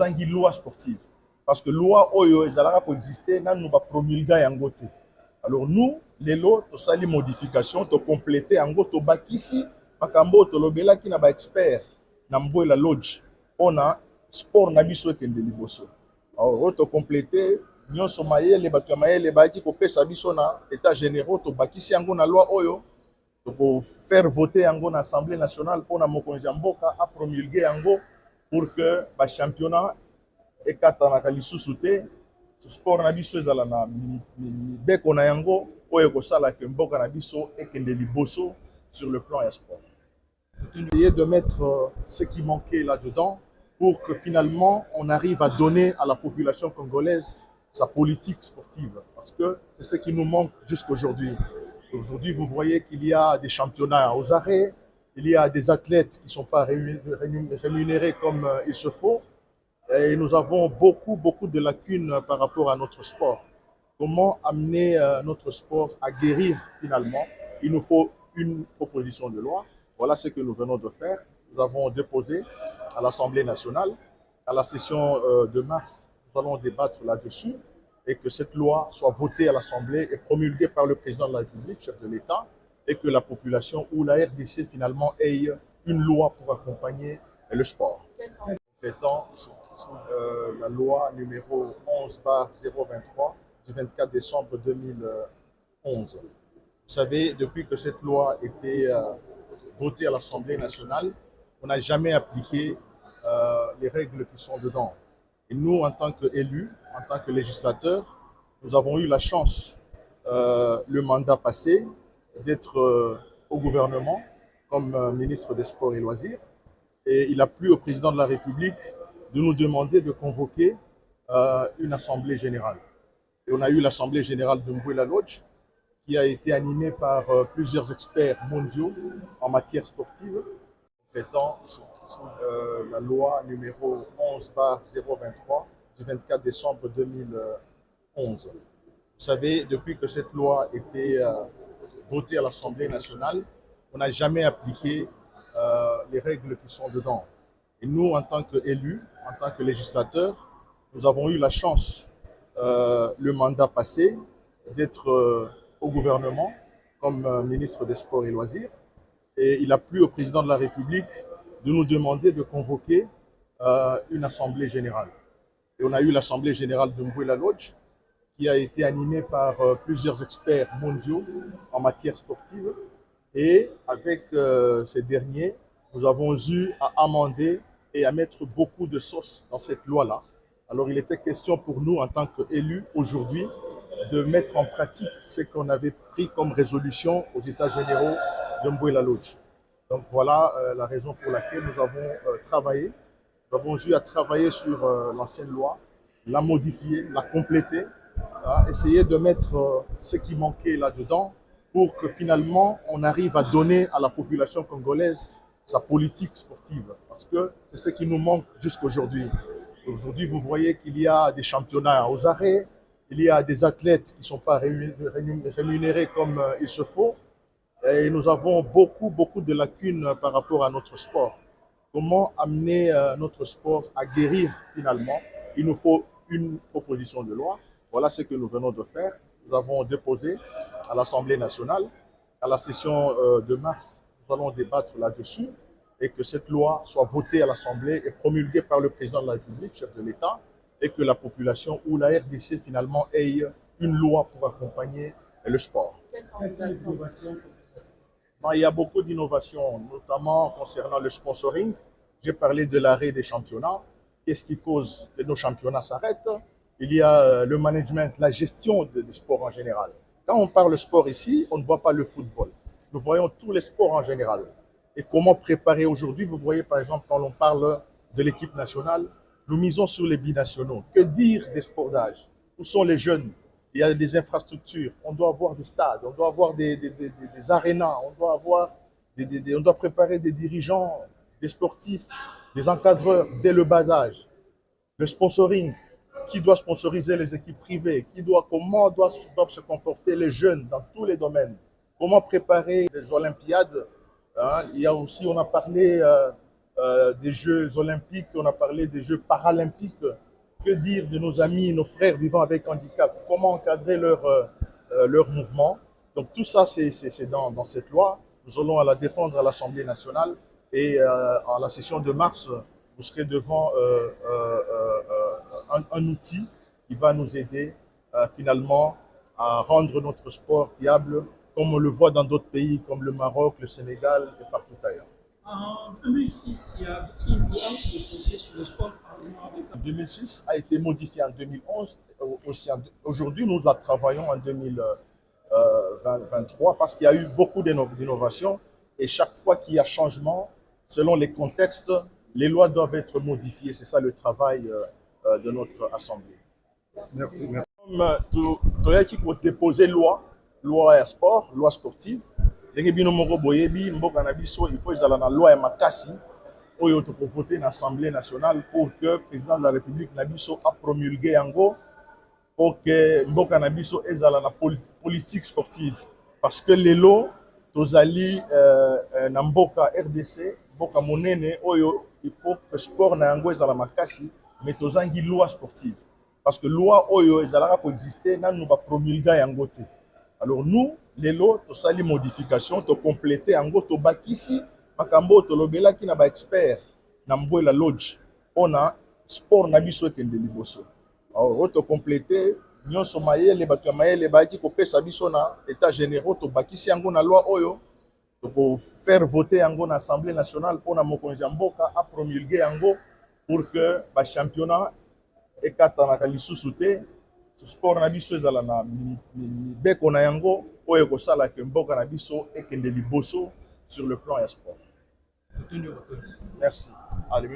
une loi sportive. Parce que la loi Oyo, elle existé, nous va promulguer en côté. Alors nous, les lois, tout ça, les modifications, tout compléter en côté, bakisi, makambo, tout l'obéla qui n'a pas expert, n'a pas la lodge, on a sport n'a biso et kende liboso. Alors tout compléter, nous sommes les bâtiments, les bâtiments qui pèsent biso na état généraux, tout bakisi en la loi Oyo, pour faire voter en l'Assemblée nationale pour na mokonzi mboka à promulguer en pour que le championnat et katanaka lisusu te sport na biso ezala na mibeko na yango oyo kosala ke mboka na biso ekende liboso sur le plan ya sport. Essayer de mettre ce qui manquait là-dedans pour que finalement on arrive à donner à la population congolaise sa politique sportive, parce que c'est ce qui nous manque jusqu'aujourd'hui. Aujourd'hui, vous voyez qu'il y a des championnats aux arrêts, il y a des athlètes qui ne sont pas rémunérés comme il se faut. Et nous avons beaucoup de lacunes par rapport à notre sport. Comment amener notre sport à guérir finalement? Il nous faut une proposition de loi. Voilà ce que nous venons de faire. Nous avons déposé à l'Assemblée nationale. À la session de mars, nous allons débattre là-dessus et que cette loi soit votée à l'Assemblée et promulguée par le président de la République, chef de l'État, et que la population ou la RDC finalement ait une loi pour accompagner le sport. La loi numéro 11/023 du 24 décembre 2011. Vous savez, depuis que cette loi a été votée à l'Assemblée nationale, on n'a jamais appliqué les règles qui sont dedans. Et nous, en tant qu'élus, en tant que législateurs, nous avons eu la chance, le mandat passé, d'être au gouvernement comme ministre des Sports et Loisirs. Et il a plu au président de la République de nous demander de convoquer une assemblée générale. Et on a eu l'assemblée générale de Mbouela Lodge, qui a été animée par plusieurs experts mondiaux en matière sportive, complétant la loi numéro 11/023 du 24 décembre 2011. Vous savez, depuis que cette loi a été votée à l'Assemblée nationale, on n'a jamais appliqué les règles qui sont dedans. Et nous, en tant qu'élus, en tant que législateurs, nous avons eu la chance, le mandat passé, d'être au gouvernement comme ministre des Sports et Loisirs. Et il a plu au président de la République de nous demander de convoquer une assemblée générale. Et on a eu l'assemblée générale de Mbouela Lodge, qui a été animée par plusieurs experts mondiaux en matière sportive. Et avec ces derniers, nous avons eu à amender et à mettre beaucoup de sauce dans cette loi-là. Alors il était question pour nous, en tant qu'élus aujourd'hui, de mettre en pratique ce qu'on avait pris comme résolution aux États généraux de Mbouela Lodge. Donc voilà la raison pour laquelle nous avons travaillé. Nous avons eu à travailler sur l'ancienne loi, la modifier, la compléter, essayer de mettre ce qui manquait là-dedans pour que finalement on arrive à donner à la population congolaise sa politique sportive. Parce que c'est ce qui nous manque jusqu'aujourd'hui. Aujourd'hui, vous voyez qu'il y a des championnats aux arrêts, il y a des athlètes qui ne sont pas rémunérés comme il se faut. Et nous avons beaucoup de lacunes par rapport à notre sport. Comment amener notre sport à guérir finalement? Il nous faut une proposition de loi. Voilà ce que nous venons de faire. Nous avons déposé à l'Assemblée nationale. À la session de mars, nous allons débattre là-dessus et que cette loi soit votée à l'Assemblée et promulguée par le président de la République, chef de l'État, et que la population ou la RDC finalement ait une loi pour accompagner le sport. Quelles sont les innovations? Il y a beaucoup d'innovations, notamment concernant le sponsoring. J'ai parlé de l'arrêt des championnats. Qu'est-ce qui cause que nos championnats s'arrêtent? Il y a le management, la gestion du sport en général. Quand on parle sport ici, on ne voit pas le football. Nous voyons tous les sports en général. Et comment préparer aujourd'hui? Vous voyez par exemple quand on parle de l'équipe nationale, nous misons sur les binationaux. Que dire des sports d'âge? Où sont les jeunes? Il y a des infrastructures, on doit avoir des stades, on doit avoir des arénas, on doit préparer des dirigeants, des sportifs, des encadreurs dès le bas âge. Le sponsoring, qui doit sponsoriser les équipes privées, comment doivent se comporter les jeunes dans tous les domaines, comment préparer les Olympiades. Il y a aussi, on a parlé des Jeux olympiques, on a parlé des Jeux paralympiques. Que dire de nos amis, nos frères vivant avec handicap? Comment encadrer leur mouvement? Donc tout ça, c'est dans cette loi. Nous allons la défendre à l'Assemblée nationale et à la session de mars, vous serez devant un outil qui va nous aider finalement à rendre notre sport viable, comme on le voit dans d'autres pays comme le Maroc, le Sénégal et partout ailleurs. En 2006, il y a une loi proposée sur le sport en 2006 a été modifiée en 2011. Aujourd'hui, nous la travaillons en 2023 parce qu'il y a eu beaucoup d'innovations et chaque fois qu'il y a changement, selon les contextes, les lois doivent être modifiées. C'est ça le travail de notre Assemblée. Merci. Tu as déposé loi sport, loi sportive. Il faut la loi et makasi oyo to voter dans l'Assemblée nationale pour que le président de la République Nabiso a promulgué yango pour que Mboka Nabiso ezala na politique sportive parce que lelo tozali na Mboka RDC Mboka monene oyo il faut que sport na yango ezala makasi mais tozangi loi sportive parce que loi oyo ezalaka ko exister na nous ba promulga yango te. Alors nous lelo tosali modification to compléter yango to bakisi makambo tolobela ki na ba expert na Mbwela Lodge ona sport na biso ekende liboso. Alors to compléter nyonso mayele bato mayele ba ki ko pesa biso na état généraux to bakisi yango na loi oyo to ko faire voter yango na Assemblée nationale pona mokonzi ya mboka a promulguer yango pour que ba championnat ekata na lisusu te sport na biso ezala na beko na yango oyo ko sala ke mboka na biso ekende liboso sur le plan et sport. Merci. Allez,